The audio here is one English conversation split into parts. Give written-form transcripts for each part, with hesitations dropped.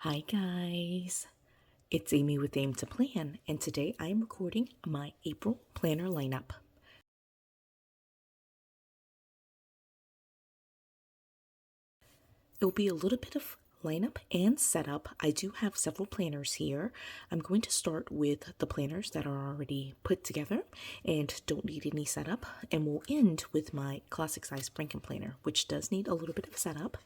Hi guys, it's Amy with Aim to Plan, and today I am recording my April planner lineup. It will be a little bit of lineup and setup. I do have several planners here. I'm going to start with the planners that are already put together and don't need any setup, and we'll end with my classic size Frankenplanner, which does need a little bit of setup.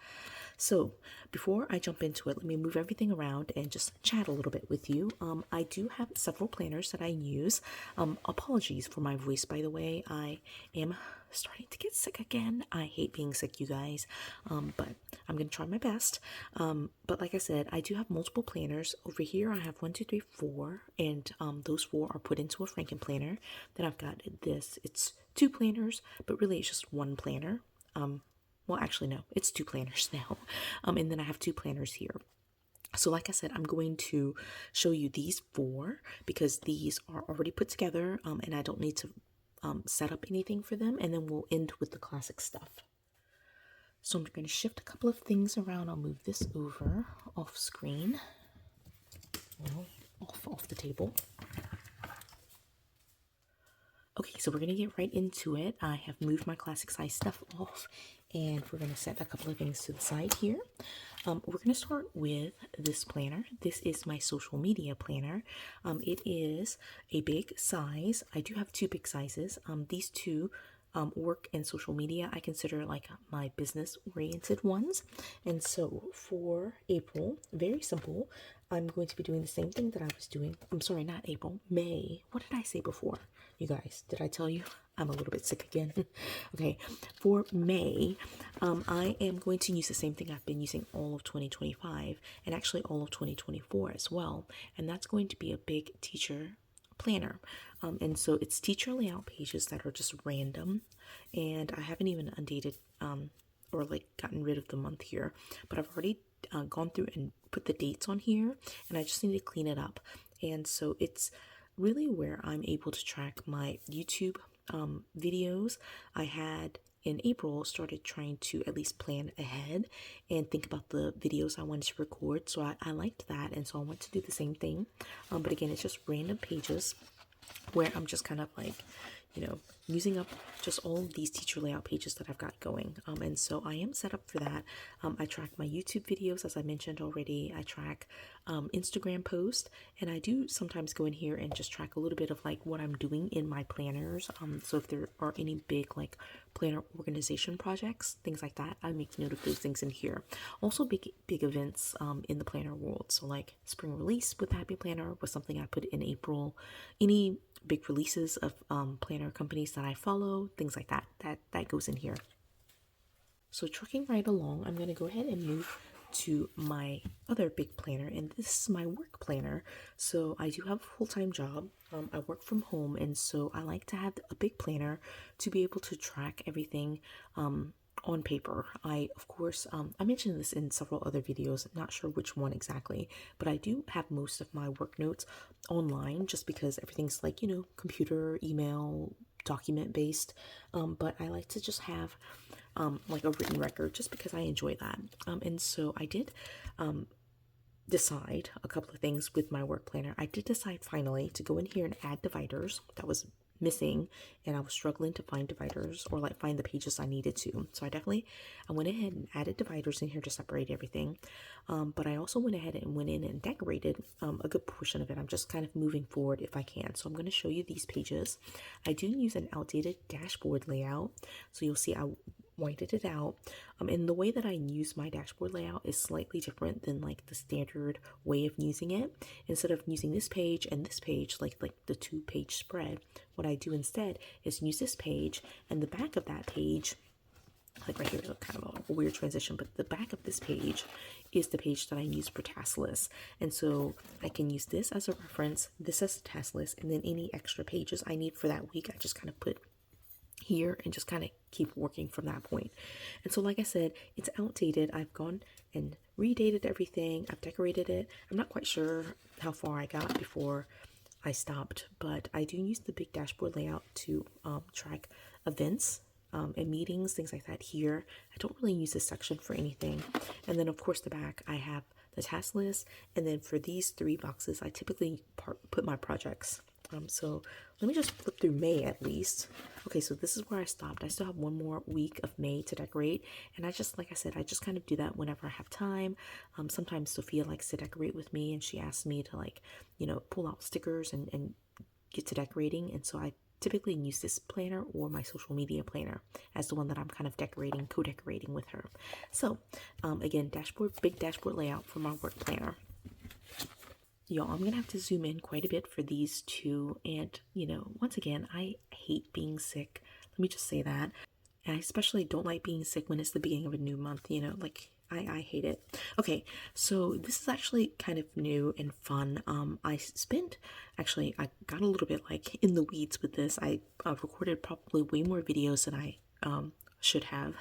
So before I jump into it, let me move everything around and just chat a little bit with you. I do have several planners that I use. Apologies for my voice, by the way. I am starting to get sick again. I hate being sick, you guys, but I'm going to try my best. But like I said, I do have multiple planners. Over here, I have 1, 2, 3, 4, and those 4 are put into a Frankenplanner. Then I've got this. It's 2 planners, but really it's just 1 planner. Well, actually, no, it's 2 planners now. And then I have 2 planners here. So like I said, I'm going to show you these 4 because these are already put together and I don't need to set up anything for them. And then we'll end with the classic stuff. So I'm going to shift a couple of things around. I'll move this over off screen, well, off the table. Okay, so we're going to get right into it. I have moved my classic size stuff off and we're going to set a couple of things to the side here. We're going to start with this planner. This is my social media planner. It is a big size. I do have 2 big sizes. These 2 work in social media. I consider like my business oriented ones. And so for April, very simple. I'm going to be doing the same thing that I was doing. I'm sorry, not April, May. What did I say before? You guys, did I tell you? I'm a little bit sick again. Okay, for May, I am going to use the same thing I've been using all of 2025 and actually all of 2024 as well. And that's going to be a big teacher planner. And so it's teacher layout pages that are just random. And I haven't even undated or like gotten rid of the month here, but I've already gone through and put the dates on here and I just need to clean it up. And so it's really where I'm able to track my YouTube videos. I had in April started trying to at least plan ahead and think about the videos I wanted to record. So I liked that. And so I want to do the same thing. But again, it's just random pages where I'm just kind of like, you know, using up just all of these teacher layout pages that I've got going. And so I am set up for that. I track my YouTube videos, as I mentioned already. I track Instagram posts, and I do sometimes go in here and just track a little bit of like what I'm doing in my planners. So if there are any big like planner organization projects, things like that, I make note of those things in here. Also big events in the planner world. So like spring release with Happy Planner was something I put in April. Any big releases of planner companies that I follow, things like that, that goes in here. So trucking right along, I'm going to go ahead and move to my other big planner, and this is my work planner. So I do have a full-time job. I work from home, and so I like to have a big planner to be able to track everything on paper. Of course, I mentioned this in several other videos, not sure which one exactly, but I do have most of my work notes online just because everything's like, you know, computer, email, document based. But I like to just have like a written record just because I enjoy that. And so I did decide a couple of things with my work planner. I did decide finally to go in here and add dividers. That was missing and I was struggling to find dividers or like find the pages I needed to. So I went ahead and added dividers in here to separate everything. But I also went ahead and went in and decorated a good portion of it. I'm just kind of moving forward if I can. So I'm going to show you these pages. I do use an outdated dashboard layout. So you'll see I whited it out. And the way that I use my dashboard layout is slightly different than like the standard way of using it. Instead of using this page and this page, like the 2-page spread, what I do instead is use this page and the back of that page, like right here, kind of a weird transition, but the back of this page is the page that I use for task lists. And so I can use this as a reference, this as a task list, and then any extra pages I need for that week, I just kind of put here and just kind of keep working from that point. And so like I said, it's outdated. I've gone and redated everything. I've decorated it. I'm not quite sure how far I got before I stopped, but I do use the big dashboard layout to track events and meetings, things like that here. I don't really use this section for anything. And then of course the back, I have the task list. And then for these 3 boxes, I typically put my projects. So let me just flip through May at least. Okay, so this is where I stopped. I still have 1 more week of May to decorate. And I just, like I said, I just kind of do that whenever I have time. Sometimes Sophia likes to decorate with me, and she asks me to, like, you know, pull out stickers and get to decorating. And so I typically use this planner or my social media planner as the one that I'm kind of decorating, co-decorating with her. So again, dashboard, big dashboard layout for my work planner. Y'all, I'm gonna have to zoom in quite a bit for these 2. And, you know, once again, I hate being sick. Let me just say that. And I especially don't like being sick when it's the beginning of a new month, you know, like I hate it. Okay, so this is actually kind of new and fun. I got a little bit like in the weeds with this. I recorded probably way more videos than I should have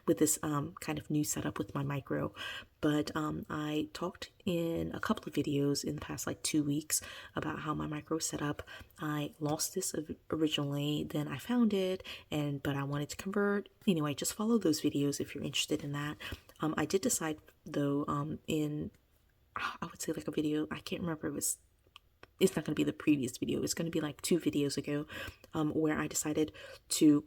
with this kind of new setup with my micro. But I talked in a couple of videos in the past like 2 weeks about how my micro set up. I lost this originally, then I found it, but I wanted to convert. Anyway, just follow those videos if you're interested in that. I did decide though, I would say like a video, I can't remember, it's not going to be the previous video, it's going to be like 2 videos ago, where I decided to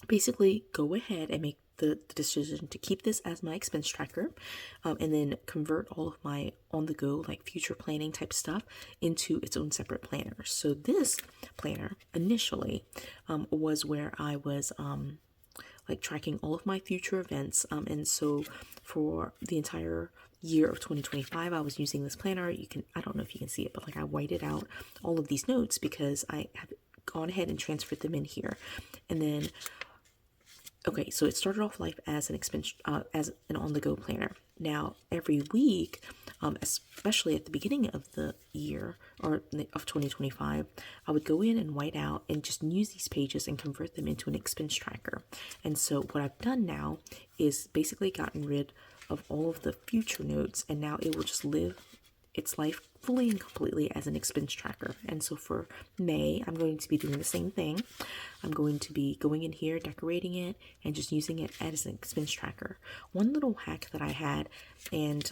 basically go ahead and make the decision to keep this as my expense tracker, and then convert all of my on-the-go, like future planning type stuff, into its own separate planner. So this planner initially was where I was like tracking all of my future events, and so for the entire year of 2025, I was using this planner. I don't know if you can see it, but like I whited out all of these notes because I have gone ahead and transferred them in here. And then okay, so it started off life as an expense, as an on-the-go planner. Now, every week, especially at the beginning of the year or of 2025, I would go in and white out and just use these pages and convert them into an expense tracker. And so what I've done now is basically gotten rid of all of the future notes, and now it will just live its life fully and completely as an expense tracker. And so for May, I'm going to be doing the same thing. I'm going to be going in here, decorating it, and just using it as an expense tracker. One little hack that I had, and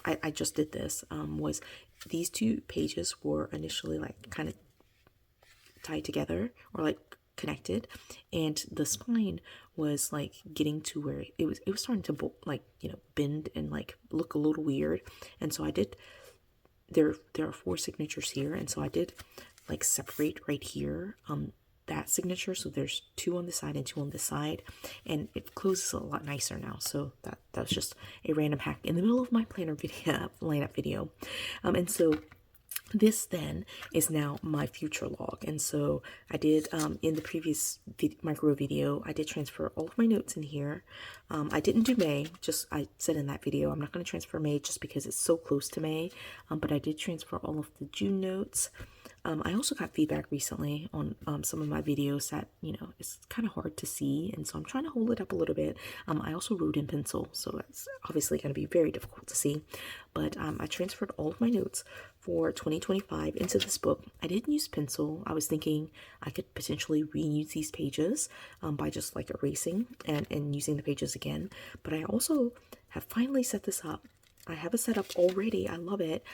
I just did this, was these 2 pages were initially like kind of tied together or like connected, and the spine was like getting to where it was starting to like, you know, bend and like look a little weird. And so I did, there are 4 signatures here, and so I did like separate right here that signature, so there's 2 on this side and 2 on this side, and it closes a lot nicer now. So that was just a random hack in the middle of my planner video lineup video. And so this then is now my future log. And so I did, in the previous micro video, I did transfer all of my notes in here. I didn't do May, just I said in that video, I'm not going to transfer May just because it's so close to May, but I did transfer all of the June notes. I also got feedback recently on some of my videos that, you know, it's kind of hard to see, and so I'm trying to hold it up a little bit. I also wrote in pencil, so that's obviously going to be very difficult to see, but I transferred all of my notes for 2025 into this book. I didn't use pencil. I was thinking I could potentially reuse these pages by just like erasing and using the pages again, but I also have finally set this up. I have a setup already. I love it,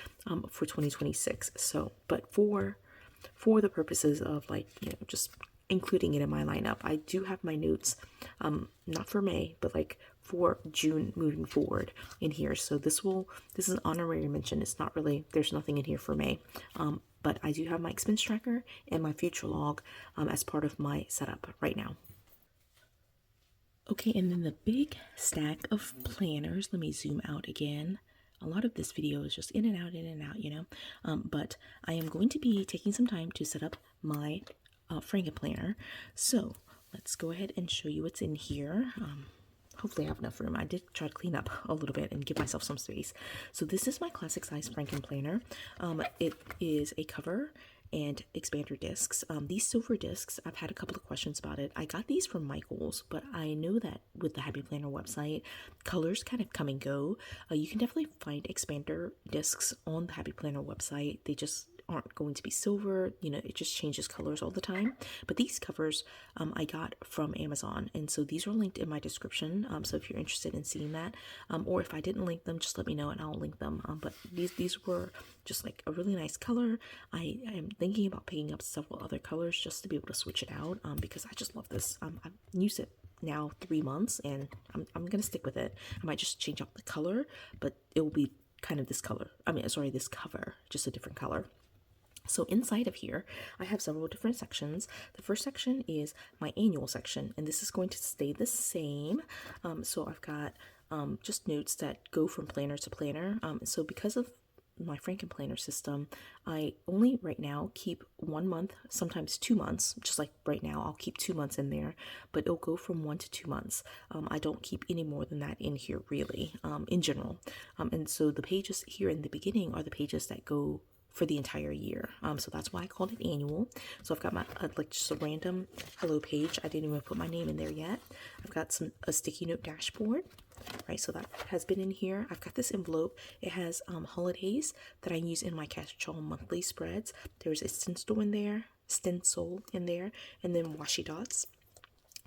for 2026. So, but for the purposes of, like, you know, just including it in my lineup, I do have my notes, not for May, but like for June moving forward in here. So this is an honorary mention. It's not really, there's nothing in here for May. But I do have my expense tracker and my future log, as part of my setup right now. Okay, and then the big stack of planners, let me zoom out again. A lot of this video is just in and out, you know. But I am going to be taking some time to set up my Frankenplanner. So let's go ahead and show you what's in here. Hopefully I have enough room. I did try to clean up a little bit and give myself some space. So this is my classic size Frankenplanner. It is a cover and expander discs. These silver discs, I've had a couple of questions about it. I got these from Michael's, but I know that with the Happy Planner website, colors kind of come and go. You can definitely find expander discs on the Happy Planner website. They just aren't going to be silver. You know, it just changes colors all the time. But these covers I got from Amazon, and so these are linked in my description. So if you're interested in seeing that, or if I didn't link them, just let me know and I'll link them. But these were just like a really nice color. I am thinking about picking up several other colors just to be able to switch it out, because I just love this. I've used it now 3 months, and I'm gonna stick with it. I might just change up the color, but it will be kind of this color. I mean, sorry, this cover, just a different color. So inside of here, I have several different sections. The first section is my annual section, and this is going to stay the same. So I've got just notes that go from planner to planner. So because of my Frankenplanner system, I only right now keep 1 month, sometimes 2 months, just like right now, I'll keep 2 months in there, but it'll go from 1 to 2 months. I don't keep any more than that in here really, in general. And so the pages here in the beginning are the pages that go for the entire year. So that's why I called it annual. So I've got my like just a random hello page. I didn't even put my name in there yet. I've got a sticky note dashboard. Right, so that has been in here. I've got this envelope. It has holidays that I use in my catch-all monthly spreads. There's a stencil in there, and then washi dots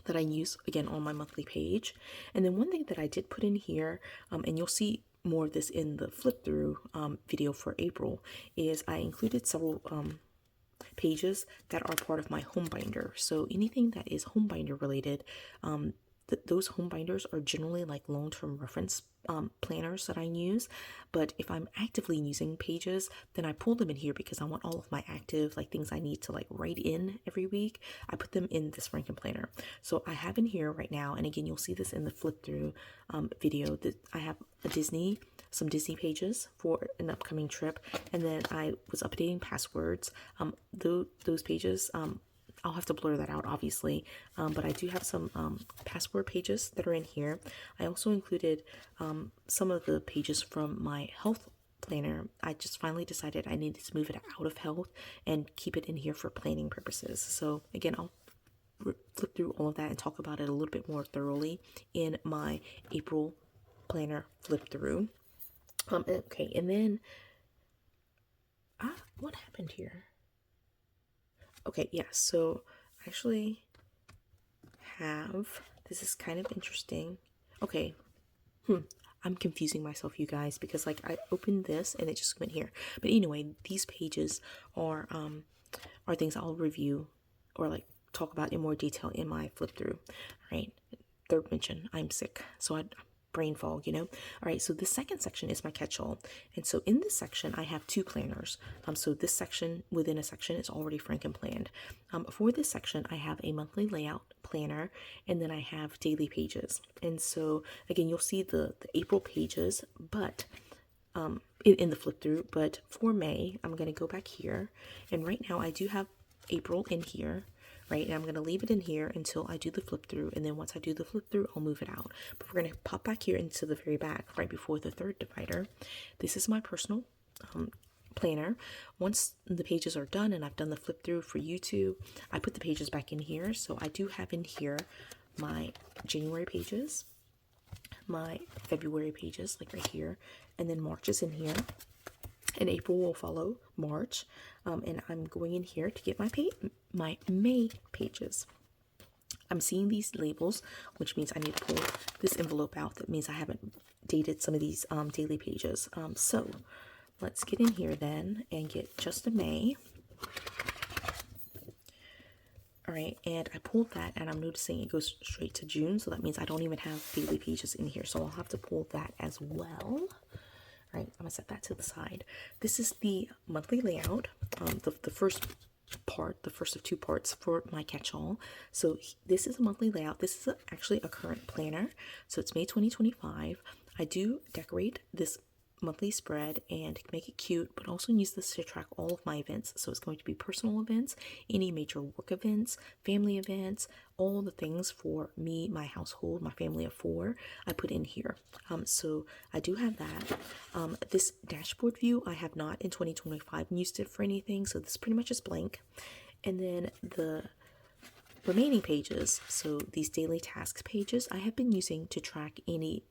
that I use again on my monthly page. And then one thing that I did put in here, and you'll see more of this in the flip through video for April, is I included several pages that are part of my home binder. So anything that is home binder related, those home binders are generally like long-term reference planners that I use. But if I'm actively using pages, then I pull them in here because I want all of my active like things I need to like write in every week. I put them in this Frankenplanner. So I have in here right now, and again you'll see this in the flip through video, that I have some Disney pages for an upcoming trip, and then I was updating passwords. Those pages, I'll have to blur that out obviously, but I do have some password pages that are in here. I also included some of the pages from my health planner. I just finally decided I needed to move it out of health and keep it in here for planning purposes. So again, I'll flip through all of that and talk about it a little bit more thoroughly in my April planner flip through. Okay, and then what happened here? Okay, yeah, so I actually have, this is kind of interesting. Okay, I'm confusing myself, you guys, because like I opened this and it just went here. But anyway, these pages are things I'll review or like talk about in more detail in my flip through. All right, third mention, I'm sick, so I brain fog, you know. All right, so the second section is my catch-all, and so in this section I have 2 planners. So this section within a section is already Frankenplanned. For this section I have a monthly layout planner, and then I have daily pages. And so again, you'll see the April pages, but in the flip through. But for May, I'm going to go back here, and right now I do have April in here. Right, and I'm going to leave it in here until I do the flip through, and then once I do the flip through, I'll move it out. But we're going to pop back here into the very back, right before the third divider. This is my personal planner. Once the pages are done and I've done the flip through for YouTube, I put the pages back in here. So I do have in here my January pages, my February pages, like right here, and then March is in here. And April will follow March, and I'm going in here to get my May pages. I'm seeing these labels, which means I need to pull this envelope out. That means I haven't dated some of these daily pages. So let's get in here then and get just a May. All right, and I pulled that, and I'm noticing it goes straight to June, so that means I don't even have daily pages in here, so I'll have to pull that as well. Right, I'm gonna set that to the side. This is the monthly layout, the first part, the first of 2 parts for my catch-all. So this is a monthly layout. This is actually a current planner, so it's May 2025. I do decorate this monthly spread and make it cute, but also use this to track all of my events. So it's going to be personal events, any major work events, family events, all the things for me, my household, my family of 4, I put in here. So I do have that. This dashboard view, I have not in 2025 used it for anything, so this pretty much is blank. And then the remaining pages, so these daily tasks pages, I have been using to track any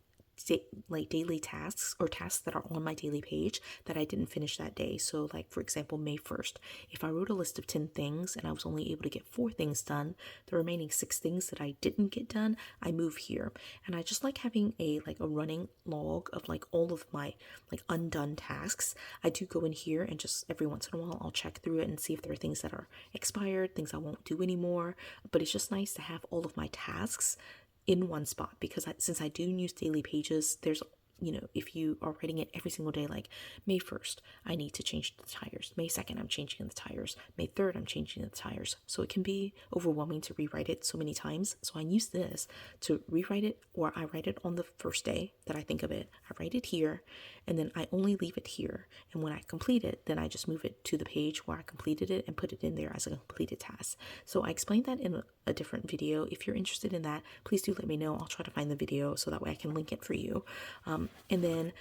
like daily tasks or tasks that are on my daily page that I didn't finish that day. So like for example, May 1st, if I wrote a list of 10 things and I was only able to get 4 things done, the remaining 6 things that I didn't get done, I move here. And I just like having a running log of like all of my like undone tasks. I do go in here and just every once in a while I'll check through it and see if there are things that are expired, things I won't do anymore. But it's just nice to have all of my tasks in one spot, because since I do use daily pages, there's, you know, if you are writing it every single day, like May 1st, I need to change the tires. May 2nd, I'm changing the tires. May 3rd, I'm changing the tires. So it can be overwhelming to rewrite it so many times. So I use this to rewrite it, or I write it on the first day that I think of it. I write it here, and then I only leave it here. And when I complete it, then I just move it to the page where I completed it and put it in there as a completed task. So I explained that in a different video. If you're interested in that, please do let me know. I'll try to find the video so that way I can link it for you. And then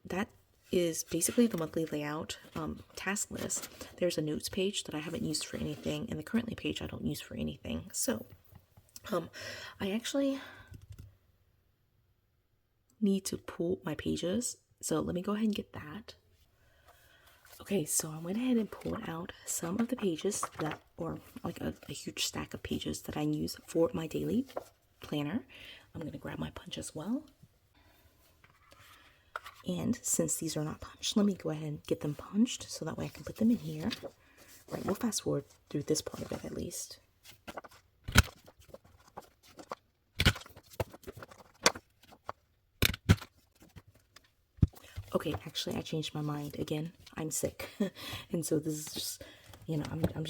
that is basically the monthly layout task list. There's a notes page that I haven't used for anything, and the currently page I don't use for anything. So I actually need to pull my pages. So let me go ahead and get that. Okay, so I went ahead and pulled out some of the pages that, or like a huge stack of pages that I use for my daily planner. I'm going to grab my punch as well. And since these are not punched, let me go ahead and get them punched so that way I can put them in here. Right, we'll fast forward through this part of it at least. Okay, actually I changed my mind again. I'm sick. And so this is just, you know, I'm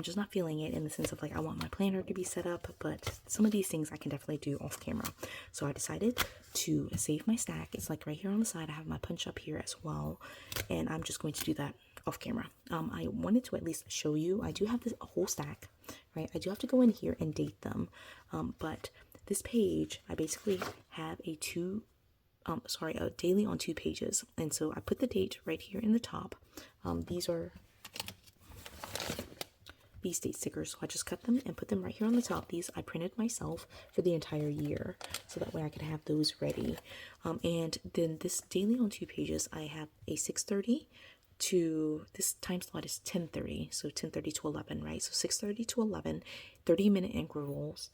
just not feeling it, in the sense of like I want my planner to be set up, but some of these things I can definitely do off camera. So I decided to save my stack. It's like right here on the side. I have my punch up here as well, and I'm just going to do that off camera. I wanted to at least show you. I do have this whole stack, right? I do have to go in here and date them, but this page I basically have a daily on 2 pages, and so I put the date right here in the top. These are date stickers, so I just cut them and put them right here on the top. These I printed myself for the entire year, so that way I could have those ready. And then this daily on 2 pages, I have a 6:30 to, this time slot is 10:30, so 10:30 to 11, right? So 6:30 to 11, 30-minute intervals.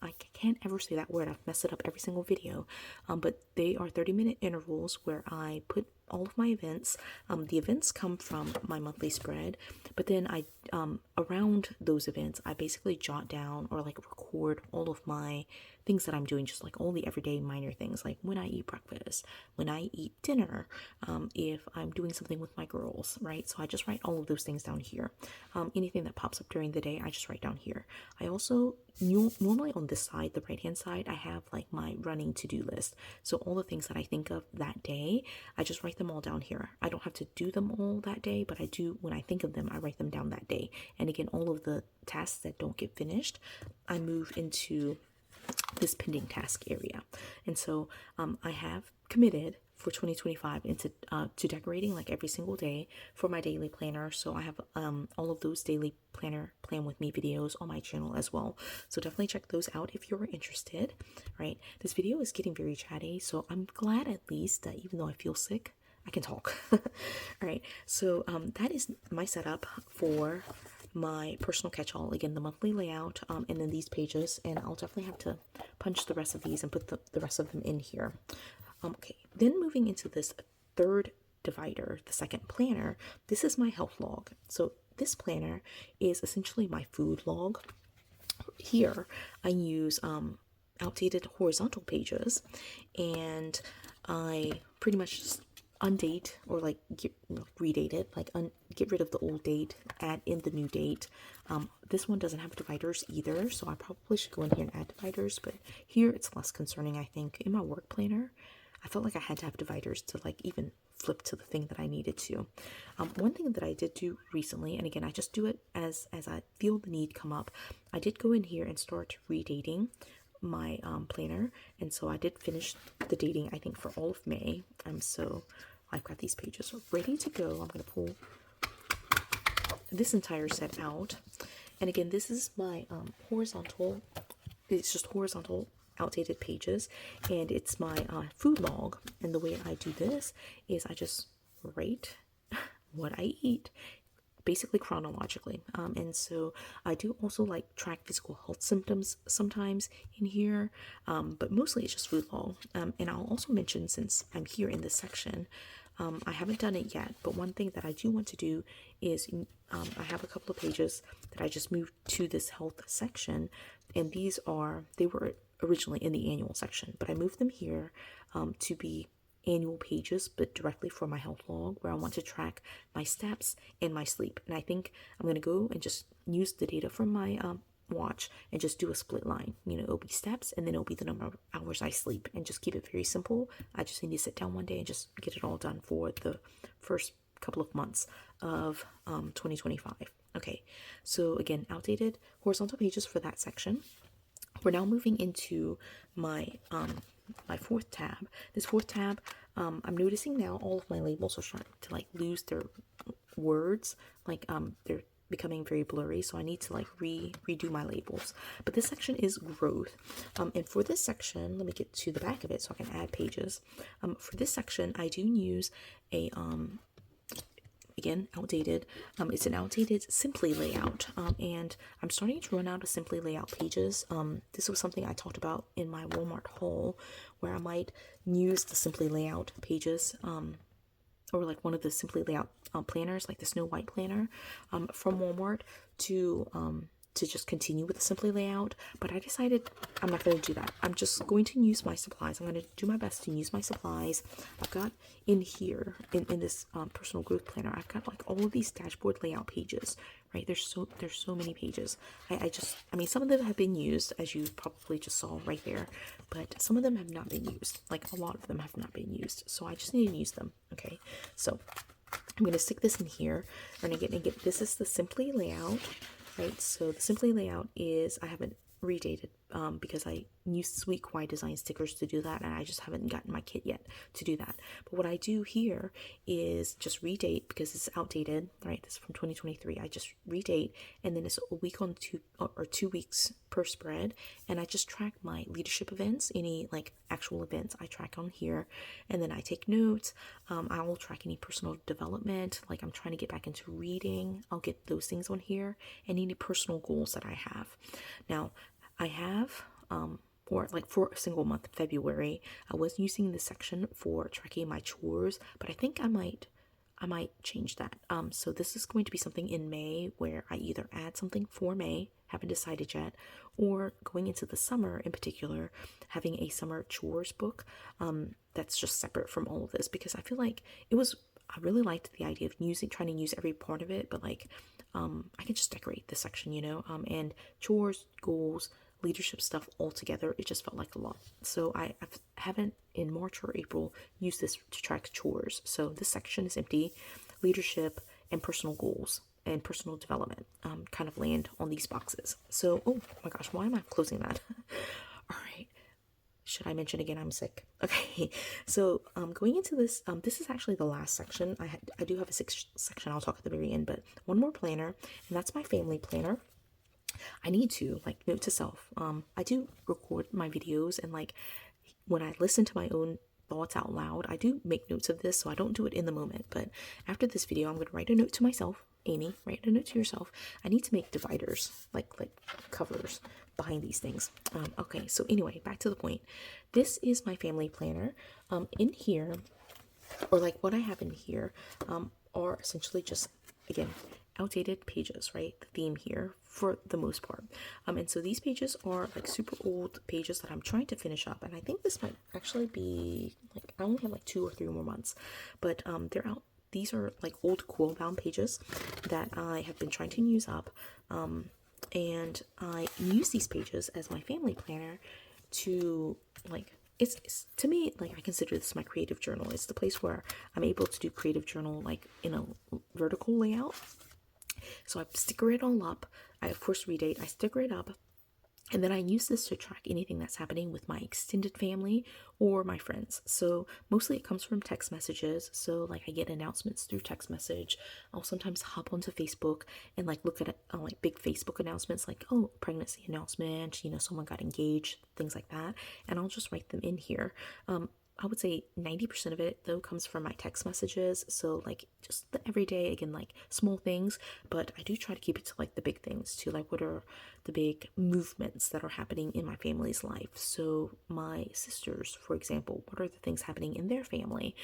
I can't ever say that word. I've messed it up every single video. But they are 30-minute intervals where I put all of my events. The events come from my monthly spread, but then I around those events I basically jot down or like record all of my things that I'm doing, just like all the everyday minor things, like when I eat breakfast, when I eat dinner, if I'm doing something with my girls, right? So I just write all of those things down here. Anything that pops up during the day, I just write down here. I also normally on this side, the right hand side, I have like my running to-do list. So all the things that I think of that day, I just write them all down here. I don't have to do them all that day, but I do, when I think of them, I write them down that day. And again, all of the tasks that don't get finished, I move into this pending task area. And so I have committed for 2025 into to decorating like every single day for my daily planner. So I have all of those daily planner plan with me videos on my channel as well. So definitely check those out if you're interested, right? This video is getting very chatty, so I'm glad at least that even though I feel sick, I can talk. All right, so that is my setup for my personal catch-all. Again, the monthly layout, and then these pages, and I'll definitely have to punch the rest of these and put the rest of them in here. Okay, then moving into this third divider, the second planner, this is my health log. So this planner is essentially my food log. Here I use outdated horizontal pages, and I pretty much just undate or like redate it, like get rid of the old date, add in the new date. This one doesn't have dividers either, so I probably should go in here and add dividers, but here it's less concerning. I think in my work planner I felt like I had to have dividers to like even flip to the thing that I needed to. One thing that I did do recently, and again I just do it as I feel the need come up, I did go in here and start redating my planner, and so I did finish the dating, I think, for all of May. So I've got these pages ready to go. I'm going to pull this entire set out, and again this is my horizontal, it's just horizontal outdated pages, and it's my food log. And the way I do this is I just write what I eat, basically chronologically. And so I do also like track physical health symptoms sometimes in here, but mostly it's just food log. And I'll also mention, since I'm here in this section, I haven't done it yet, but one thing that I do want to do is I have a couple of pages that I just moved to this health section, and they were originally in the annual section, but I moved them here to be annual pages, but directly for my health log, where I want to track my steps and my sleep. And I think I'm going to go and just use the data from my watch and just do a split line. You know, it'll be steps, and then it'll be the number of hours I sleep, and just keep it very simple. I just need to sit down one day and just get it all done for the first couple of months of 2025. Okay, so again, outdated horizontal pages for that section. We're now moving into my my fourth tab. This fourth tab, I'm noticing now all of my labels are starting to like lose their words, like they're becoming very blurry, so I need to like redo my labels. But this section is growth, and for this section, let me get to the back of it so I can add pages. For this section, I do use a again, outdated. It's an outdated Simply layout, and I'm starting to run out of Simply layout pages. This was something I talked about in my Walmart haul, where I might use the Simply layout pages, or like one of the Simply layout planners, like the Snow White planner from Walmart, to just continue with the Simply layout. But I decided I'm not going to do that. I'm just going to use my supplies. I'm going to do my best to use my supplies. I've got in here, in this personal growth planner, I've got like all of these dashboard layout pages, right? There's so many pages. I mean, some of them have been used, as you probably just saw right there, but some of them have not been used. Like a lot of them have not been used. So I just need to use them. Okay, so I'm going to stick this in here. And again, this is the Simply layout. Right, so the Simply layout is, I haven't redated because I used Sweet Kawaii Design stickers to do that, and I just haven't gotten my kit yet to do that. But what I do here is just redate, because it's outdated, right? This is from 2023. I just redate, and then it's a week on 2 weeks per spread, and I just track my leadership events, any like actual events I track on here, and then I take notes. I will track any personal development, like I'm trying to get back into reading. I'll get those things on here, and any personal goals that I have. Now, I have, for a single month, February, I was using this section for tracking my chores, but I think I might change that. So this is going to be something in May, where I either add something for May, haven't decided yet, or going into the summer in particular, having a summer chores book that's just separate from all of this, because I feel like I really liked the idea of trying to use every part of it, but like I can just decorate this section, you know, and chores, goals, leadership stuff all together, it just felt like a lot. So I haven't in March or April used this to track chores. So this section is empty. Leadership and personal goals and personal development kind of land on these boxes. So, oh my gosh, why am I closing that? All right. Should I mention again I'm sick? Okay, so going into this, this is actually the last section. I do have a sixth section I'll talk at the very end, but one more planner, and that's my family planner. I need to, like, note to self, I do record my videos, and like when I listen to my own thoughts out loud, I do make notes of this, so I don't do it in the moment. But after this video, I'm going to write a note to myself. Amy, write a note to yourself. I need to make dividers, like covers behind these things. Okay, so anyway, back to the point. This is my family planner. In here, or like what I have in here, are essentially just, again, outdated pages, right? The theme here for the most part. And so these pages are like super old pages that I'm trying to finish up. And I think this might actually be like, I only have like 2 or 3 more months, but they're out. These are like old quill bound pages that I have been trying to use up. And I use these pages as my family planner to like, it's to me, like, I consider this my creative journal. It's the place where I'm able to do creative journal like in a vertical layout. So I sticker it all up. I of course redate. I sticker it up, And then I use this to track anything that's happening with my extended family or my friends. So mostly it comes from text messages. So like I get announcements through text message. I'll sometimes hop onto Facebook and like look at like big Facebook announcements like, oh, pregnancy announcement, someone got engaged, things like that. And I'll just write them in here. I would say 90% of it though comes from my text messages. So like just the everyday, again, like small things, but I do try to keep it to like the big things too. Like what are the big movements that are happening in my family's life? So my sisters, for example, what are the things happening in their family?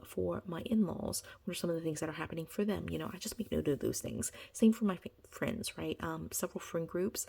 For my in-laws, what are some of the things that are happening for them? I just make note of those things. Same for my friends, right? Several friend groups,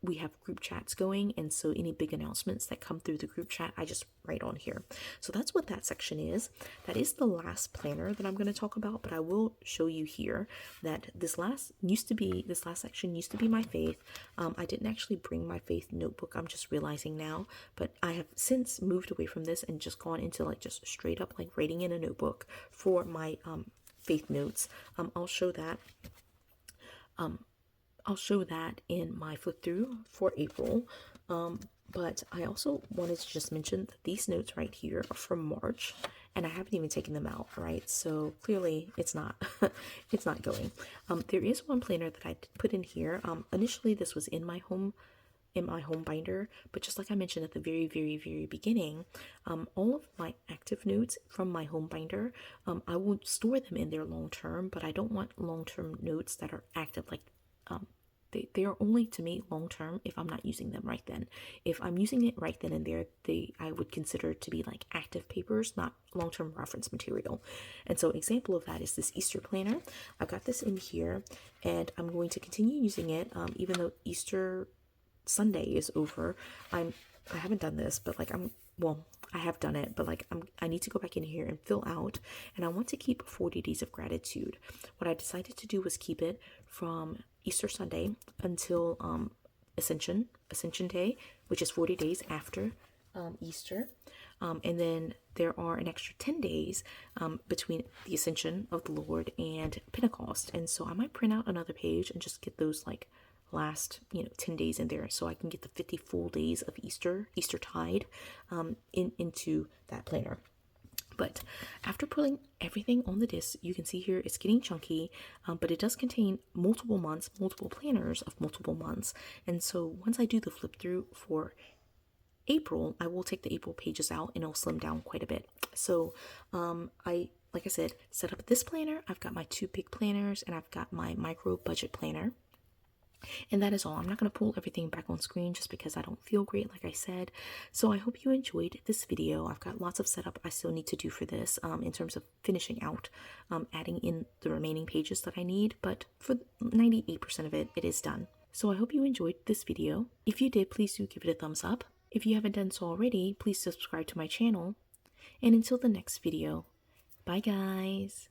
we have group chats going, and so any big announcements that come through the group chat I just write on here. So that's what that section is. That is the last planner that I'm going to talk about, but I will show you here that this last section used to be my faith. I didn't actually bring my faith notebook, I'm just realizing now, but I have since moved away from this and just gone into like just straight up like writing in a notebook for my faith notes. I'll show that in my flip through for April. But I also wanted to just mention that these notes right here are from March, and I haven't even taken them out, right? So clearly it's not it's not going. There is one planner that I put in here. Initially this was in my home binder, but just like I mentioned at the very, very, very beginning, all of my active notes from my home binder, I won't store them in there long term, but I don't want long term notes that are active, like they are only to me long term if I'm not using them right then. If I'm using it right then and there, I would consider to be like active papers, not long term reference material. And so, example of that is this Easter planner. I've got this in here, and I'm going to continue using it, even though Easter Sunday is over. I haven't done this, but like I have done it, but like I need to go back in here and fill out, and I want to keep 40 days of gratitude. What I decided to do was keep it from Easter Sunday until Ascension Day, which is 40 days after Easter. And then there are an extra 10 days between the Ascension of the Lord and Pentecost. And so I might print out another page and just get those like last 10 days in there, so I can get the 50 full days of Eastertide into that planner. But after pulling everything on the disc, you can see here it's getting chunky, but it does contain multiple months, multiple planners of multiple months. And so once I do the flip through for April, I will take the April pages out and it'll slim down quite a bit. So like I said, set up this planner. I've got my 2 big planners, and I've got my micro budget planner. And that is all. I'm not going to pull everything back on screen just because I don't feel great, like I said. So I hope you enjoyed this video. I've got lots of setup I still need to do for this in terms of finishing out, adding in the remaining pages that I need. But for 98% of it, it is done. So I hope you enjoyed this video. If you did, please do give it a thumbs up. If you haven't done so already, please subscribe to my channel. And until the next video, bye guys.